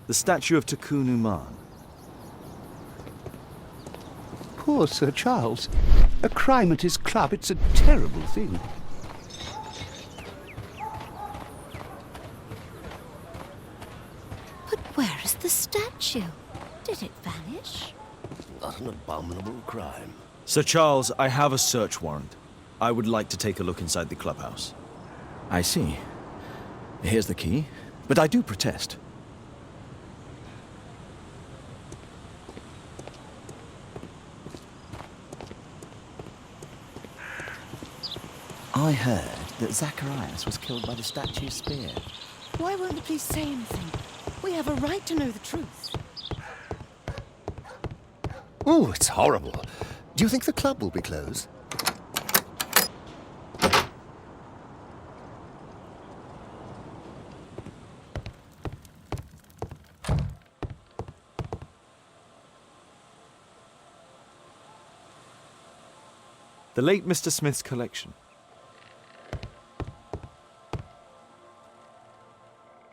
The statue of Takunuman. Poor Sir Charles. A crime at his club, it's a terrible thing. But where is the statue? Did it vanish? Not an abominable crime. Sir Charles, I have a search warrant. I would like to take a look inside the clubhouse. I see. Here's the key, but I do protest. I heard that Zacharias was killed by the statue's spear. Why won't the police say anything? We have a right to know the truth. Oh, it's horrible. Do you think the club will be closed? The late Mr. Smith's collection.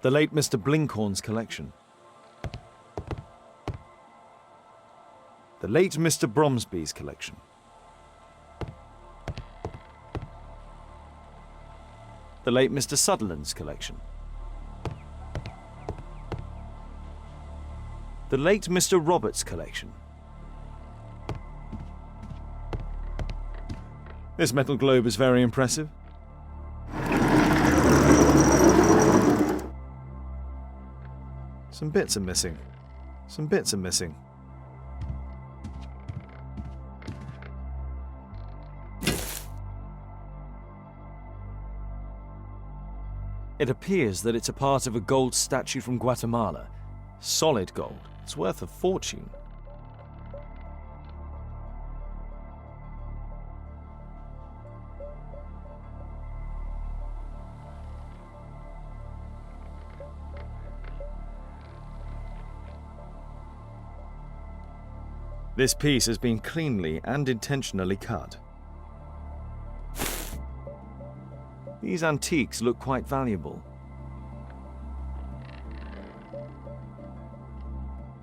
The late Mr. Blinkhorn's collection. The late Mr. Bromsby's collection. The late Mr. Sutherland's collection. The late Mr. Roberts' collection. This metal globe is very impressive. Some bits are missing. Some bits are missing. It appears that it's a part of a gold statue from Guatemala. Solid gold. It's worth a fortune. This piece has been cleanly and intentionally cut. These antiques look quite valuable.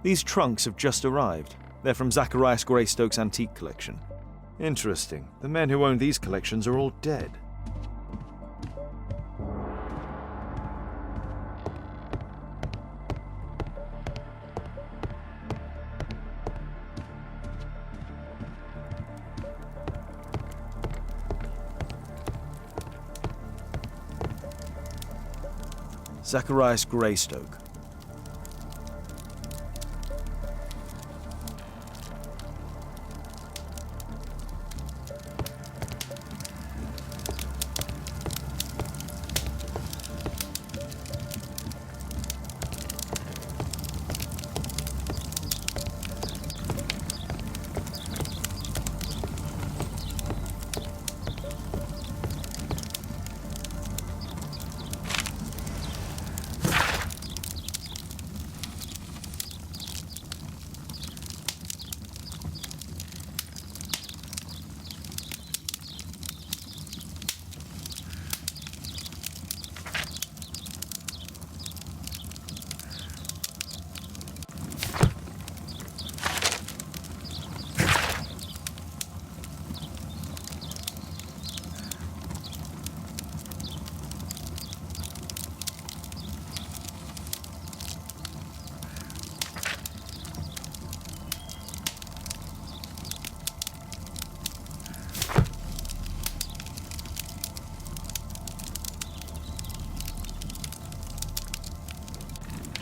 These trunks have just arrived. They're from Zacharias Greystoke's antique collection. Interesting. The men who own these collections are all dead. Zacharias Greystoke.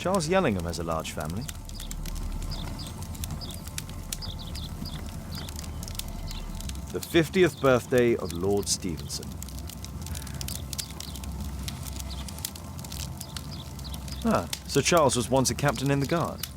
Charles Yellingham has a large family. The 50th birthday of Lord Stevenson. Ah, Sir Charles was once a captain in the Guard.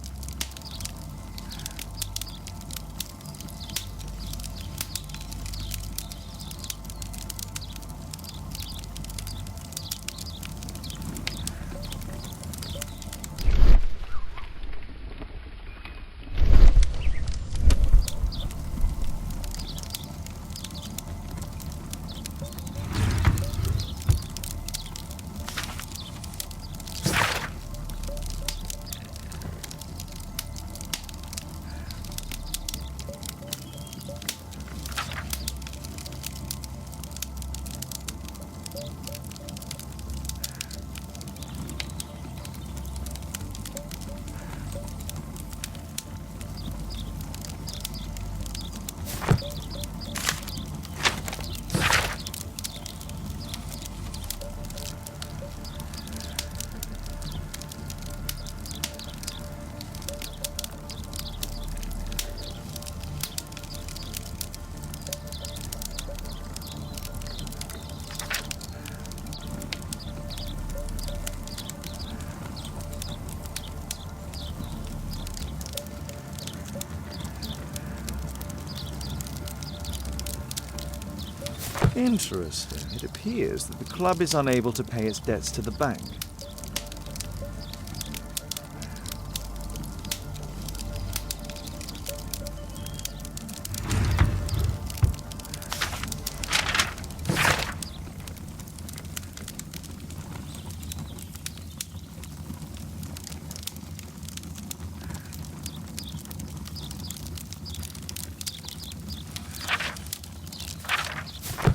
Interesting. It appears that the club is unable to pay its debts to the bank.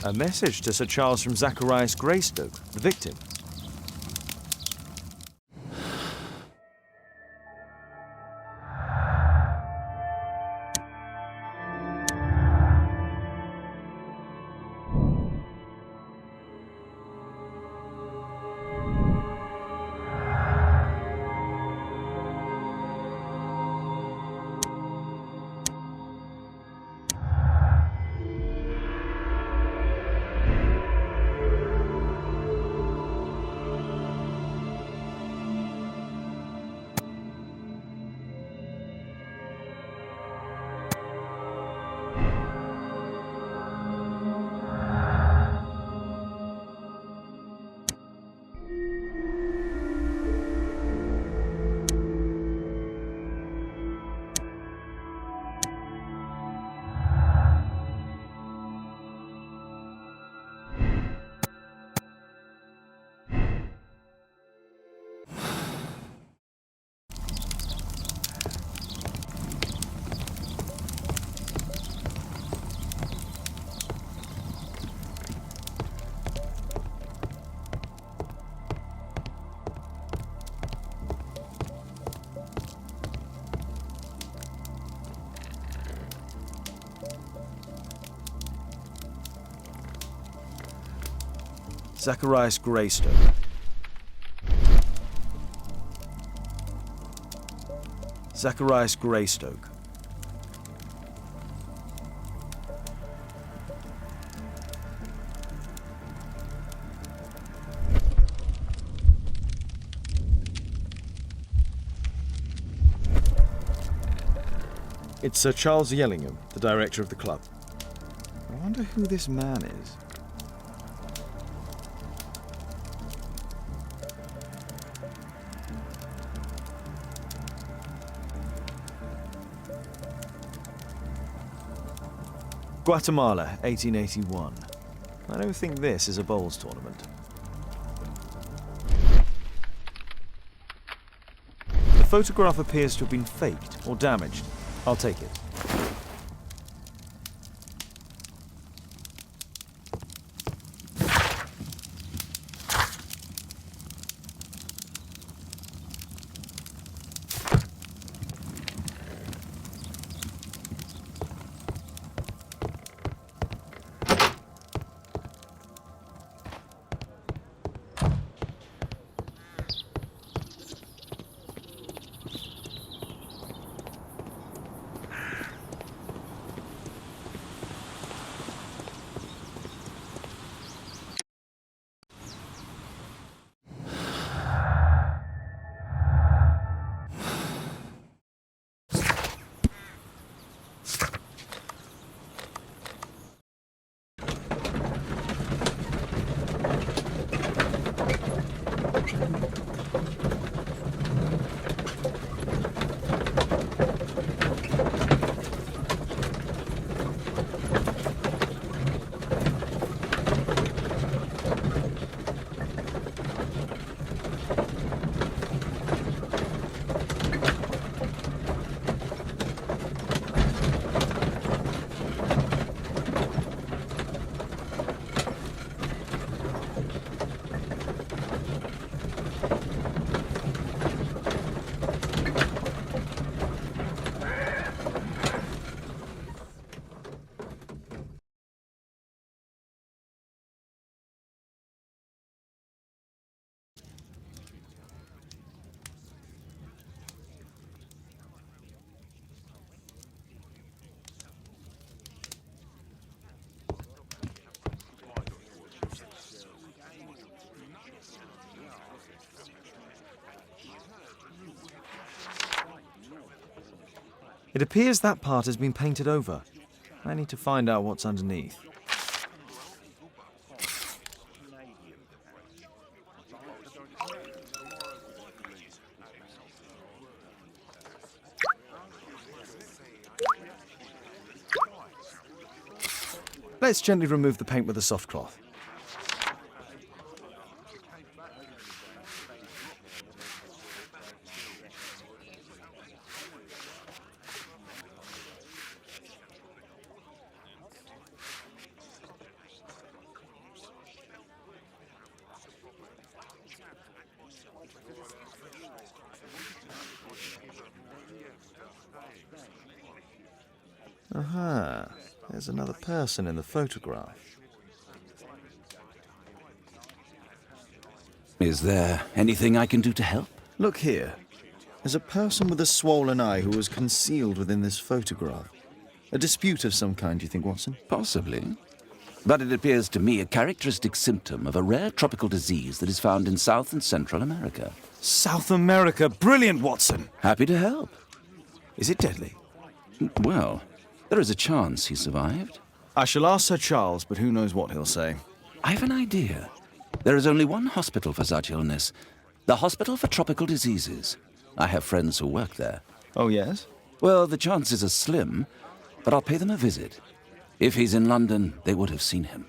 A message to Sir Charles from Zacharias Greystoke, the victim. Zacharias Greystoke. Zacharias Greystoke. It's Sir Charles Yellingham, the director of the club. I wonder who this man is. Guatemala, 1881. I don't think this is a bowls tournament. The photograph appears to have been faked or damaged. I'll take it. It appears that part has been painted over. I need to find out what's underneath. Let's gently remove the paint with a soft cloth. Aha, there's another person in the photograph. Is there anything I can do to help? Look here. There's a person with a swollen eye who was concealed within this photograph. A dispute of some kind, do you think, Watson? Possibly. But it appears to me a characteristic symptom of a rare tropical disease that is found in South and Central America. South America! Brilliant, Watson! Happy to help. Is it deadly? Well, there is a chance he survived. I shall ask Sir Charles, but who knows what he'll say. I have an idea. There is only one hospital for such illness. The Hospital for Tropical Diseases. I have friends who work there. Oh, yes? Well, the chances are slim, but I'll pay them a visit. If he's in London, they would have seen him.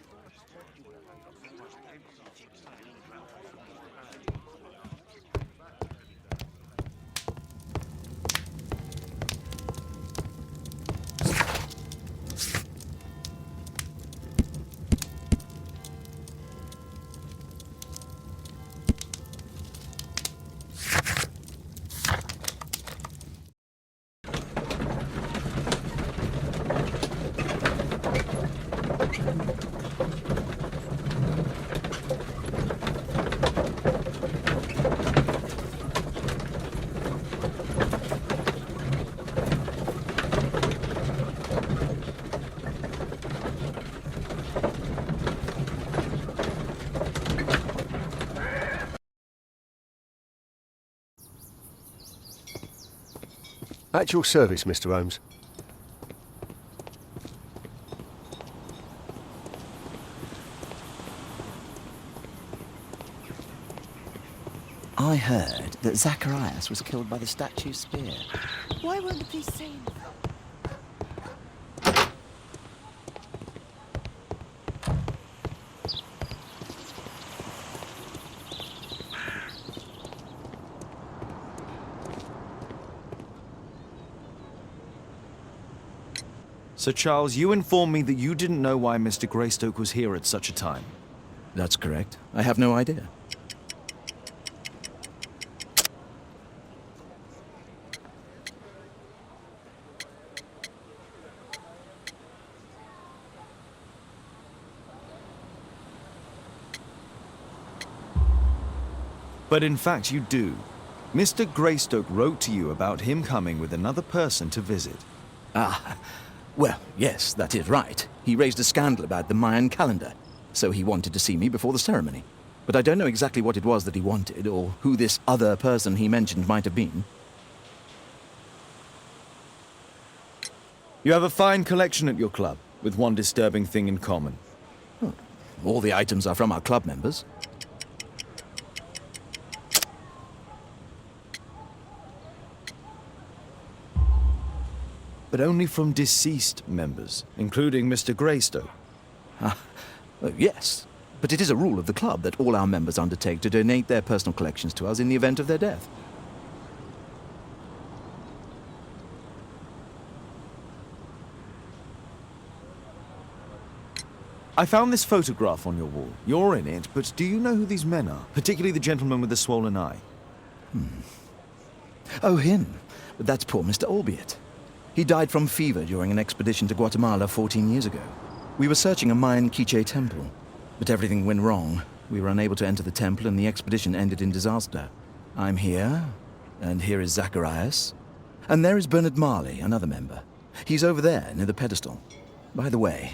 At your service, Mr. Holmes. I heard that Zacharias was killed by the statue's spear. Why won't the police say anything? Sir Charles, you informed me that you didn't know why Mr. Greystoke was here at such a time. That's correct. I have no idea. But in fact, you do. Mr. Greystoke wrote to you about him coming with another person to visit. Ah, well, yes, that is right. He raised a scandal about the Mayan calendar, so he wanted to see me before the ceremony. But I don't know exactly what it was that he wanted, or who this other person he mentioned might have been. You have a fine collection at your club, with one disturbing thing in common. All the items are from our club members. But only from deceased members, including Mr. Greystoke. Yes, but it is a rule of the club that all our members undertake to donate their personal collections to us in the event of their death. I found this photograph on your wall. You're in it, but do you know who these men are? Particularly the gentleman with the swollen eye. Oh, him. But that's poor Mr. Albiot. He died from fever during an expedition to Guatemala 14 years ago. We were searching a Mayan Quiche temple, but everything went wrong. We were unable to enter the temple and the expedition ended in disaster. I'm here, and here is Zacharias. And there is Bernard Marley, another member. He's over there, near the pedestal. By the way,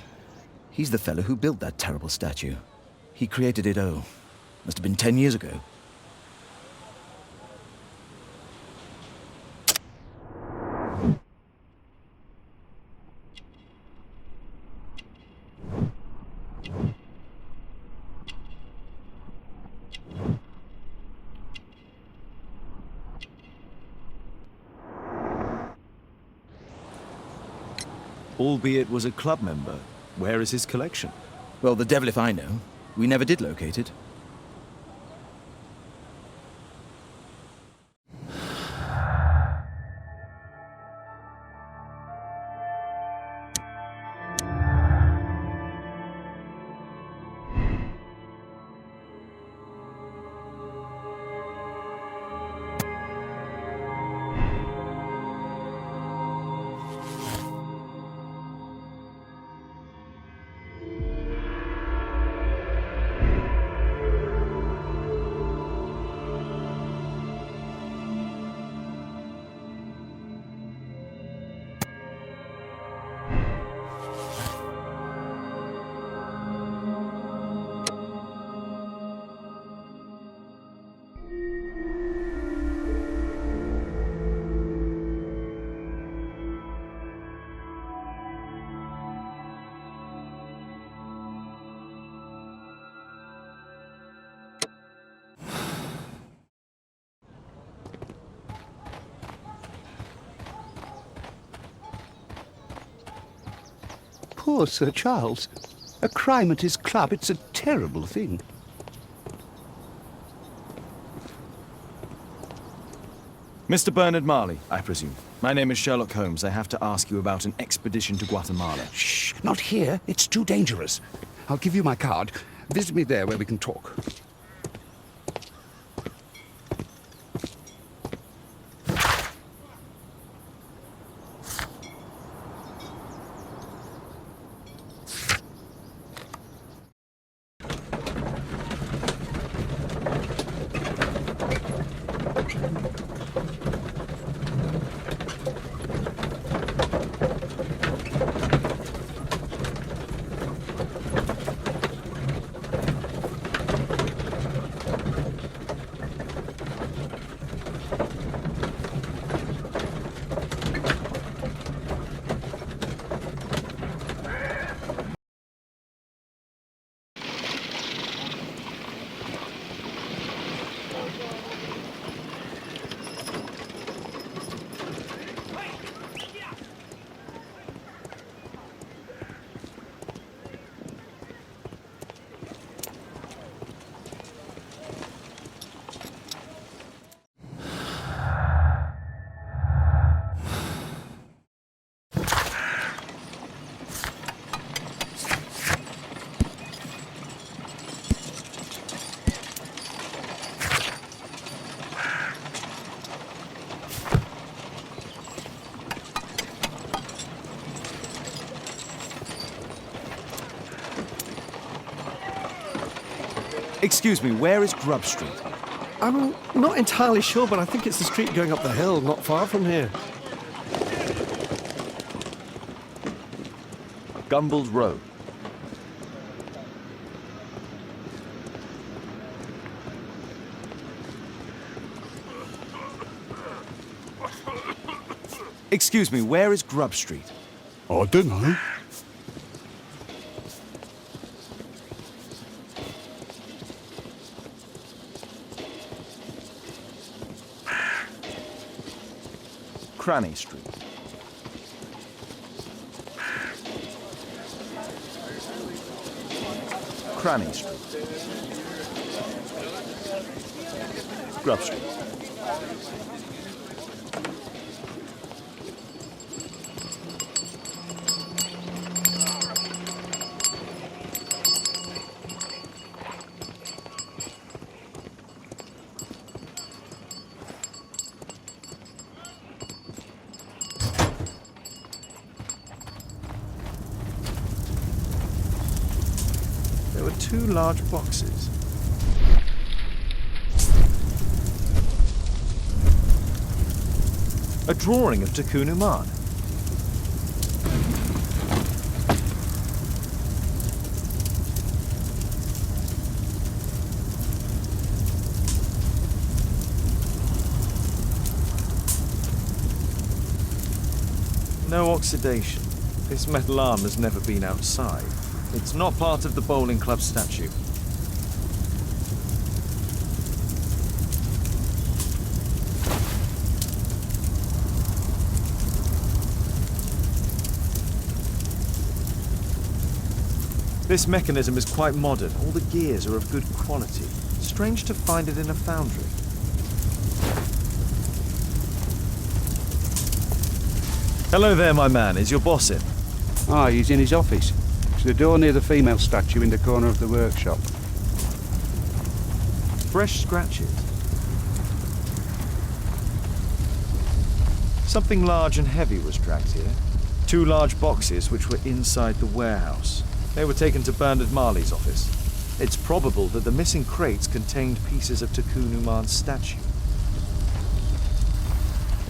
he's the fellow who built that terrible statue. He created it, must have been 10 years ago. Albeit was a club member. Where is his collection? Well, the devil if I know. We never did locate it. Poor Sir Charles. A crime at his club, it's a terrible thing. Mr. Bernard Marley, I presume. My name is Sherlock Holmes. I have to ask you about an expedition to Guatemala. Shh, not here. It's too dangerous. I'll give you my card. Visit me there where we can talk. Excuse me, where is Grub Street? I'm not entirely sure, but I think it's the street going up the hill, not far from here. Gumballs Road. Excuse me, where is Grub Street? I don't know. Cranny Street. Cranny Street. Grub Street. There were two large boxes. A drawing of Takun Uman. No oxidation. This metal arm has never been outside. It's not part of the bowling club statue. This mechanism is quite modern. All the gears are of good quality. Strange to find it in a foundry. Hello there, my man. Is your boss in? Ah, he's in his office. It's the door near the female statue in the corner of the workshop. Fresh scratches. Something large and heavy was dragged here. 2 large boxes which were inside the warehouse. They were taken to Bernard Marley's office. It's probable that the missing crates contained pieces of Tikkun Uman's statue.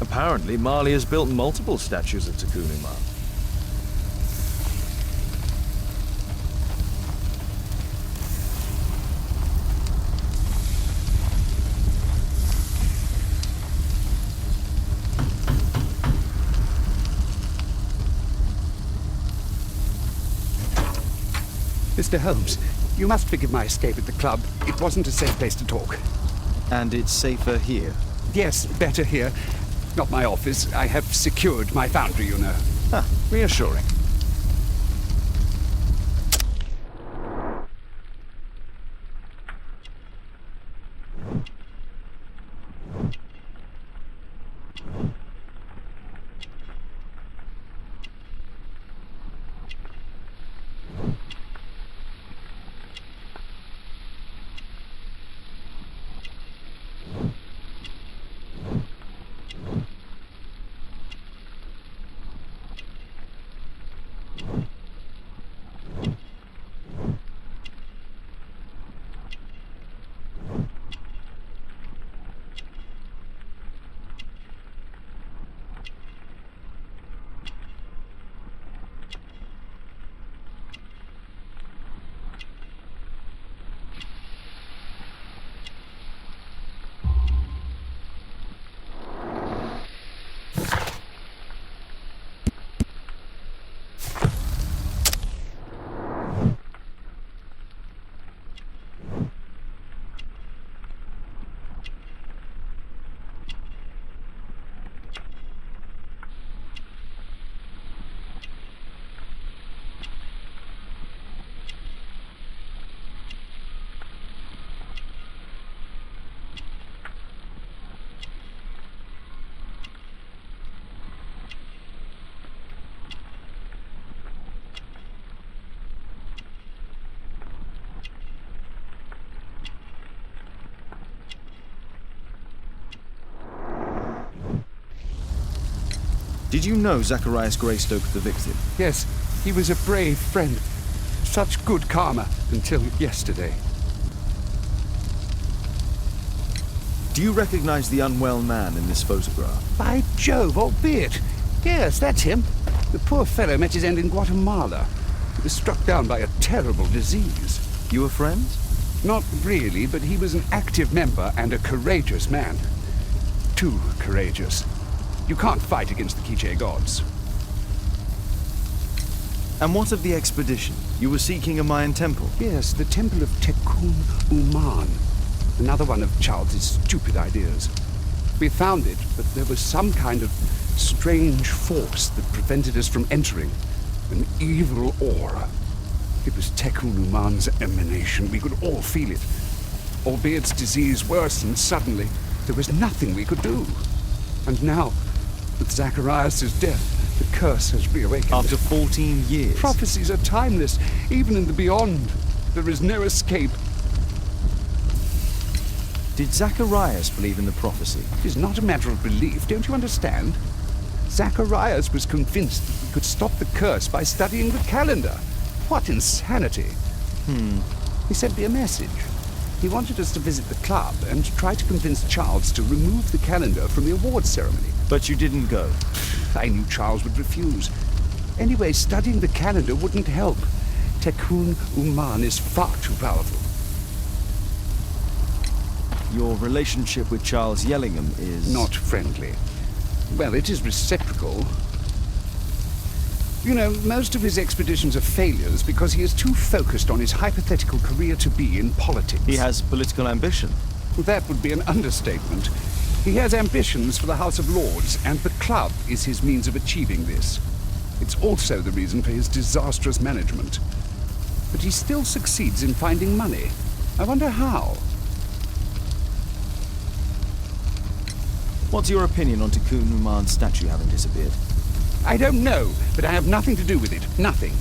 Apparently, Marley has built multiple statues of Tikkun Uman. Mr. Holmes, you must forgive my escape at the club. It wasn't a safe place to talk. And it's safer here. Yes, better here. Not my office. I have secured my foundry, you know. Ah, reassuring. Did you know Zacharias Greystoke, the victim? Yes, he was a brave friend. Such good karma until yesterday. Do you recognize the unwell man in this photograph? By Jove, albeit. Yes, that's him. The poor fellow met his end in Guatemala. He was struck down by a terrible disease. You were friends? Not really, but he was an active member and a courageous man. Too courageous. You can't fight against the Quiche gods. And what of the expedition? You were seeking a Mayan temple? Yes, the temple of Tikkun Uman. Another one of Charles's stupid ideas. We found it, but there was some kind of strange force that prevented us from entering. An evil aura. It was Tikkun Uman's emanation. We could all feel it. Albeit its disease worsened suddenly, there was nothing we could do. And now, with Zacharias' death, the curse has reawakened. After 14 years? Prophecies are timeless, even in the beyond. There is no escape. Did Zacharias believe in the prophecy? It is not a matter of belief, don't you understand? Zacharias was convinced that we could stop the curse by studying the calendar. What insanity! He sent me a message. He wanted us to visit the club and try to convince Charles to remove the calendar from the awards ceremony. But you didn't go? I knew Charles would refuse. Anyway, studying the calendar wouldn't help. Tikkun Uman is far too powerful. Your relationship with Charles Yellingham is... Not friendly. Well, it is reciprocal. You know, most of his expeditions are failures because he is too focused on his hypothetical career to be in politics. He has political ambition. That would be an understatement. He has ambitions for the House of Lords, and the club is his means of achieving this. It's also the reason for his disastrous management. but he still succeeds in finding money. I wonder how. What's your opinion on Tikkun Uman's statue having disappeared? I don't know, but I have nothing to do with it. Nothing.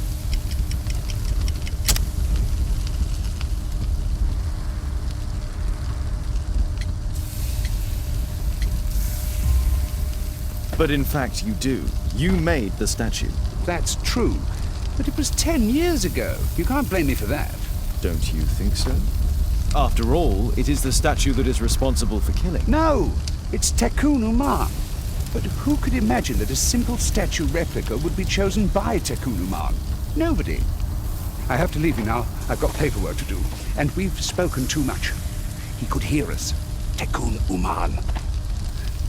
But in fact you do. You made the statue. That's true. But it was 10 years ago. You can't blame me for that. Don't you think so? After all, it is the statue that is responsible for killing. No! It's Tikkun Uman. But who could imagine that a simple statue replica would be chosen by Tikkun Uman? Nobody. I have to leave you now. I've got paperwork to do. And we've spoken too much. He could hear us. Tikkun Uman.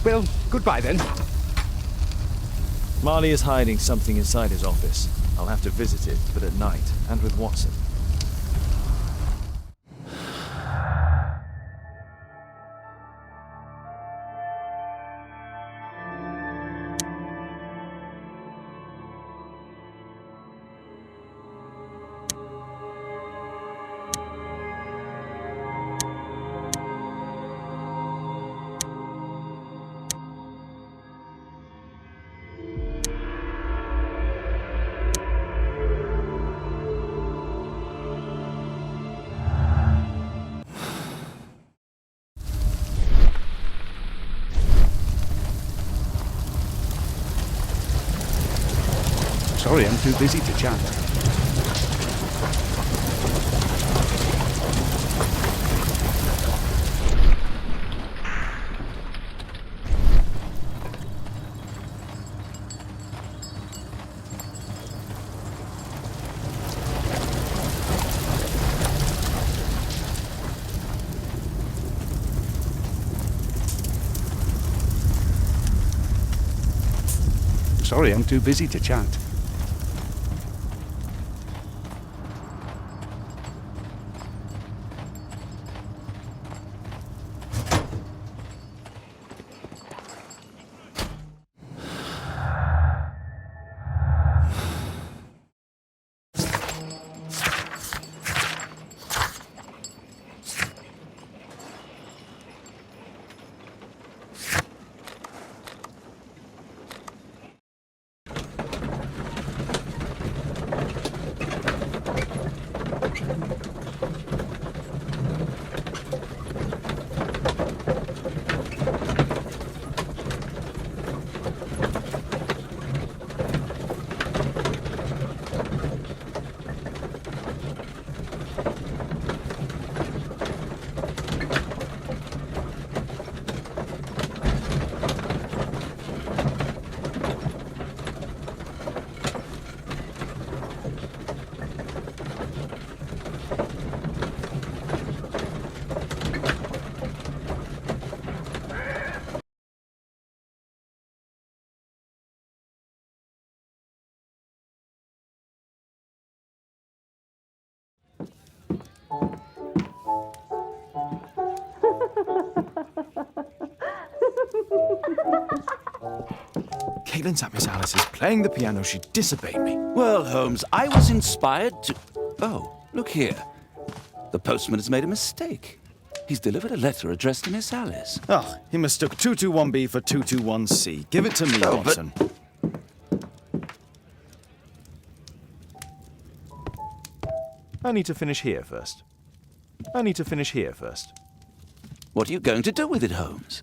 Well, goodbye then. Marley is hiding something inside his office. I'll have to visit it, but at night, and with Watson. Sorry, I'm too busy to chat. Sorry, I'm too busy to chat. Caitlin's at Miss Alice's playing the piano. She'd disobeyed me. Well, Holmes, I was inspired to... Oh, look here. The postman has made a mistake. He's delivered a letter addressed to Miss Alice. Oh, he mistook 221B for 221C. Give it to me, Oh, but- Watson. I need to finish here first. What are you going to do with it, Holmes?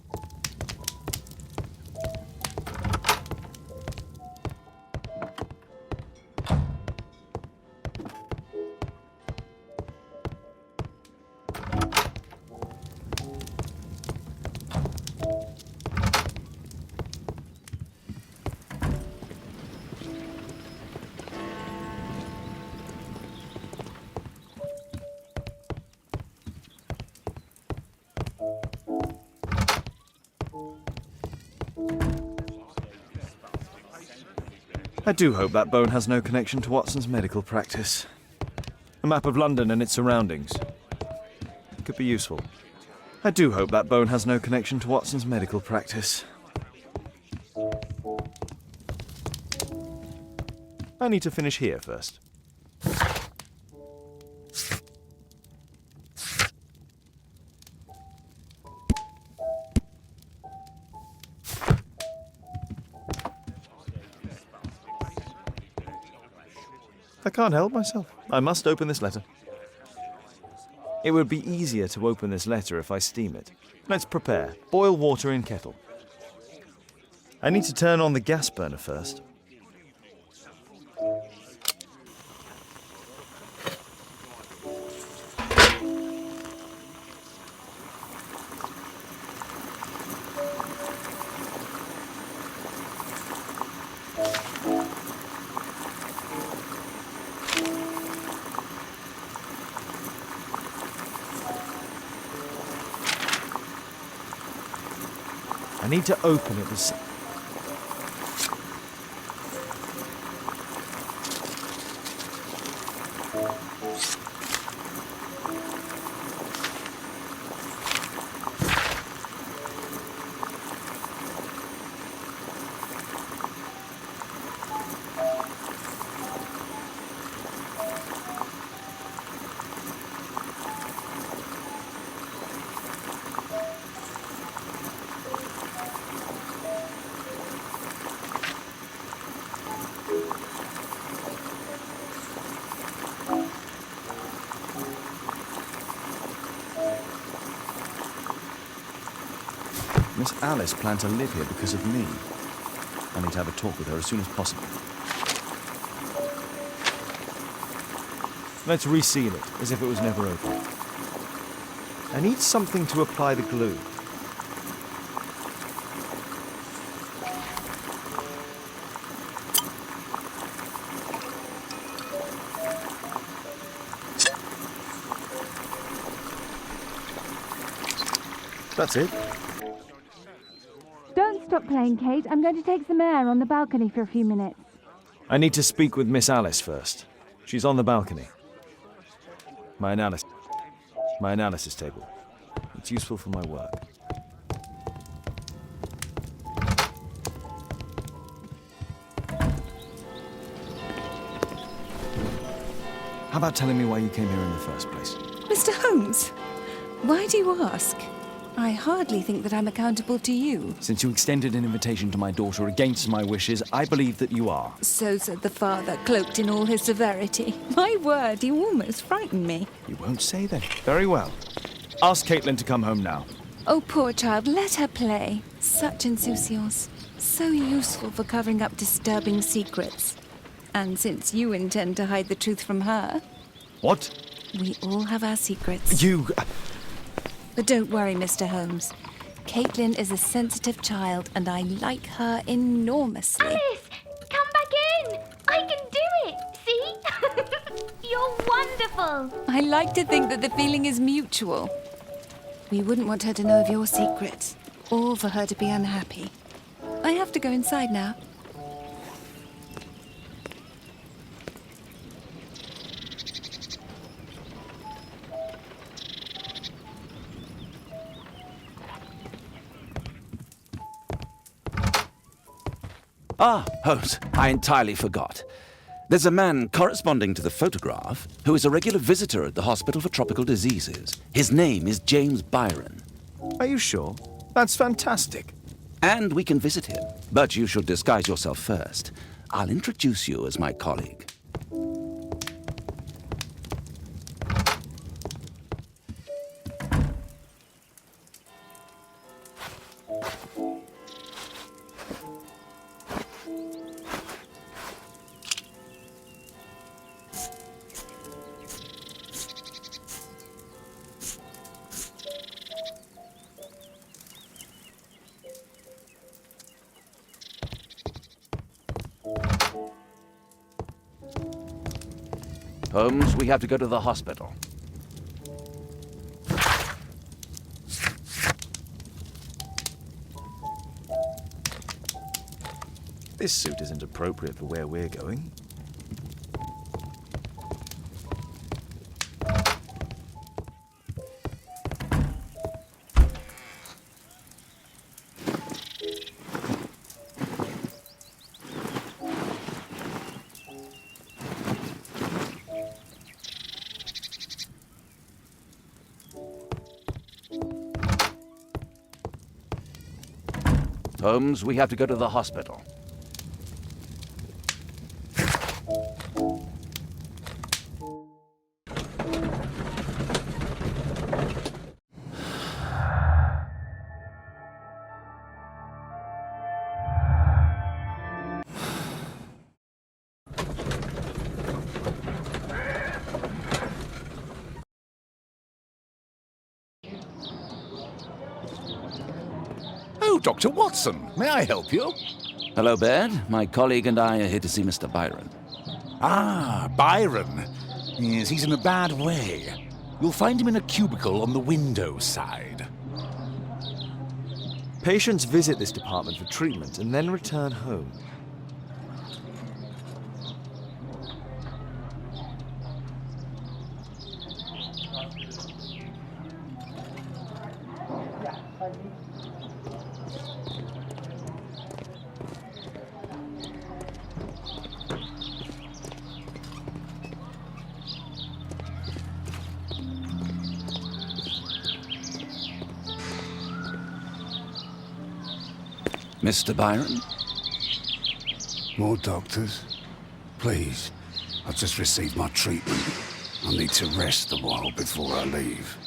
I do hope that bone has no connection to Watson's medical practice. A map of London and its surroundings. It could be useful. I do hope that bone has no connection to Watson's medical practice. I need to finish here first. I can't help myself. I must open this letter. It would be easier to open this letter if I steam it. Let's prepare. Boil water in kettle. I need to turn on the gas burner first. I need to open it as... Miss Alice planned to live here because of me. I need to have a talk with her as soon as possible. Let's reseal it, as if it was never opened. I need something to apply the glue. That's it. Don't stop playing, Kate. I'm going to take some air on the balcony for a few minutes. I need to speak with Miss Alice first. She's on the balcony. My analysis table. It's useful for my work. How about telling me why you came here in the first place? Mr. Holmes, why do you ask? I hardly think that I'm accountable to you. Since you extended an invitation to my daughter against my wishes, I believe that you are. So said the father, cloaked in all his severity. My word, you almost frightened me. You won't say then. Very well. Ask Caitlin to come home now. Oh, poor child, let her play. Such insouciance. So useful for covering up disturbing secrets. And since you intend to hide the truth from her... What? We all have our secrets. You... But don't worry, Mr. Holmes. Caitlin is a sensitive child, and I like her enormously. Alice, come back in. I can do it. See? You're wonderful. I like to think that the feeling is mutual. We wouldn't want her to know of your secrets, or for her to be unhappy. I have to go inside now. Ah, Holmes, I entirely forgot. There's a man corresponding to the photograph who is a regular visitor at the Hospital for Tropical Diseases. His name is James Byron. Are you sure? That's fantastic. And we can visit him, but you should disguise yourself first. I'll introduce you as my colleague. Holmes, we have to go to the hospital. This suit isn't appropriate for where we're going. Holmes, we have to go to the hospital. Dr. Watson. May I help you? Hello, Baird. My colleague and I are here to see Mr. Byron. Ah, Byron. Yes, he's in a bad way. You'll find him in a cubicle on the window side. Patients visit this department for treatment and then return home. Mr. Byron? More doctors? Please. I've just received my treatment. I need to rest a while before I leave.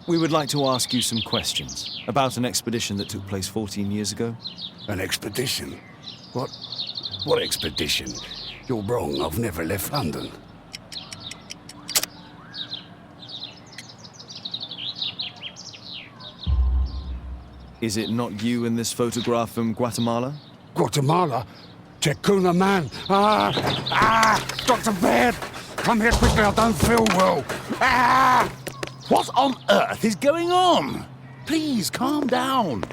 We would like to ask you some questions about an expedition that took place 14 years ago. An expedition? What expedition? You're wrong. I've never left London. Is it not you in this photograph from Guatemala? Guatemala? Tecuna man! Dr. Baird! Come here quickly, I don't feel well! What on earth is going on? Please, calm down.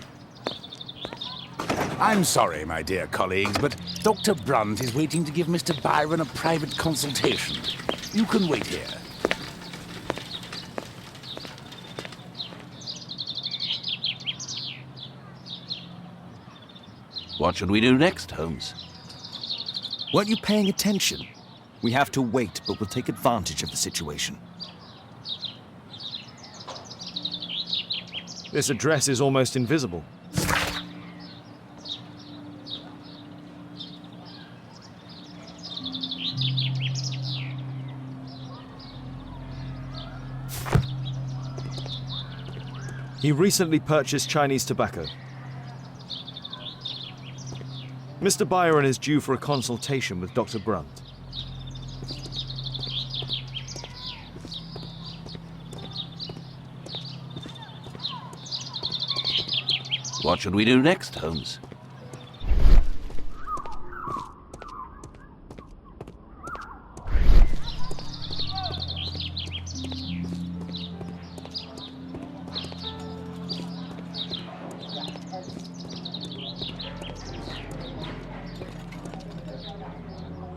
I'm sorry, my dear colleagues, but Dr. Brunt is waiting to give Mr. Byron a private consultation. You can wait here. What should we do next, Holmes? Weren't you paying attention? We have to wait, but we'll take advantage of the situation. This address is almost invisible. He recently purchased Chinese tobacco. Mr. Byron is due for a consultation with Dr. Brunt. What should we do next, Holmes?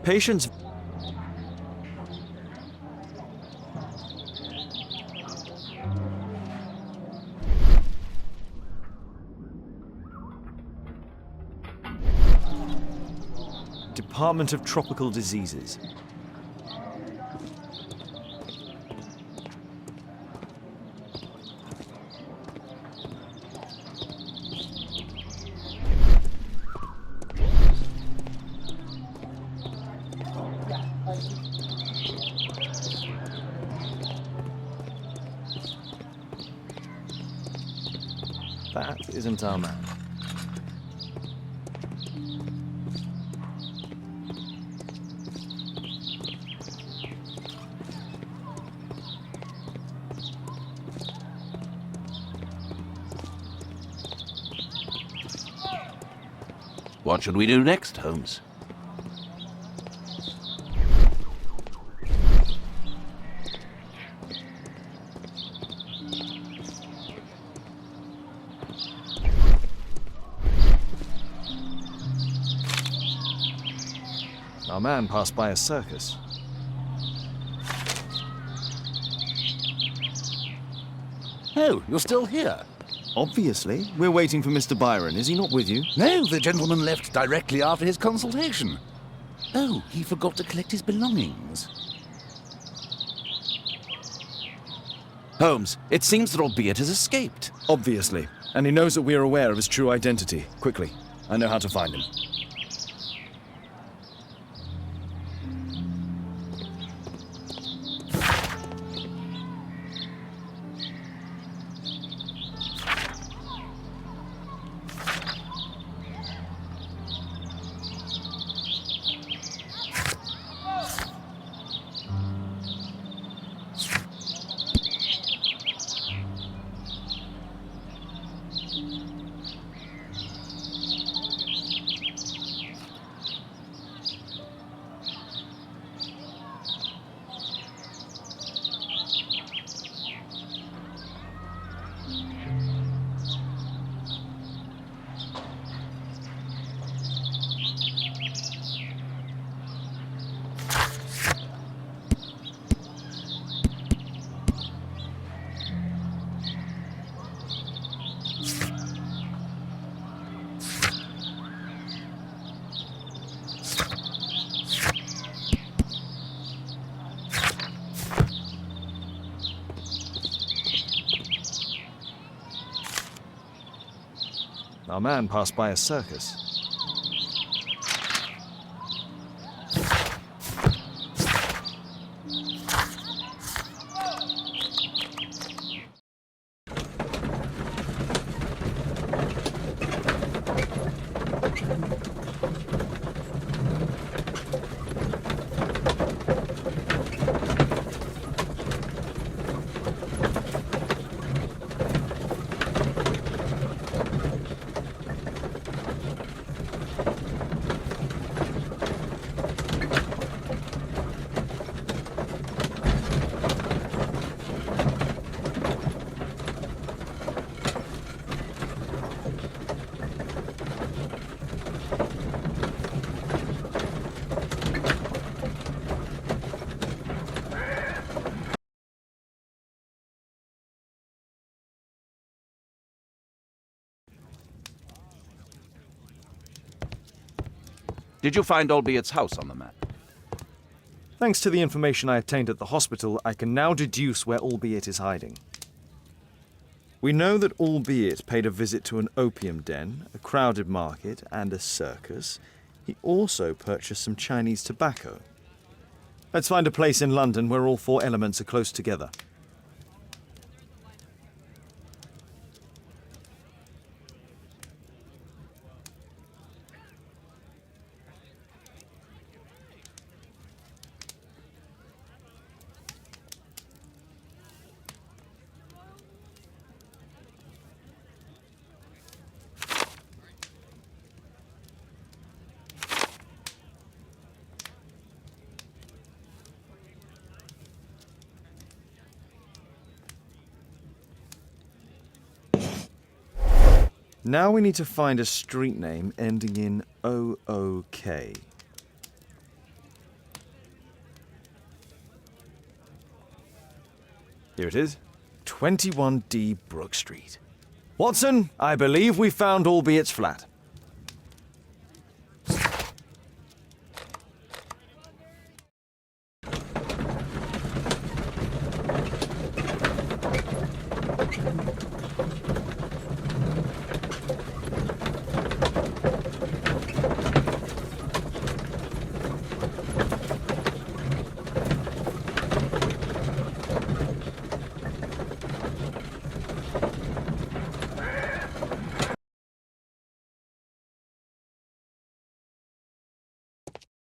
Patients. Department of Tropical Diseases. That isn't our man. What should we do next, Holmes? Our man passed by a circus. Oh, you're still here? Obviously. We're waiting for Mr. Byron. Is he not with you? No, the gentleman left directly after his consultation. Oh, he forgot to collect his belongings. Holmes, it seems that Albeit has escaped. Obviously. And he knows that we are aware of his true identity. Quickly. I know how to find him. Our man passed by a circus. Did you find Albiet's house on the map? Thanks to the information I obtained at the hospital, I can now deduce where Albiet is hiding. We know that Albiet paid a visit to an opium den, a crowded market, and a circus. He also purchased some Chinese tobacco. Let's find a place in London where all four elements are close together. Now we need to find a street name ending in OOK. Here it is. 21D Brook Street. Watson, I believe we found Albiet's flat.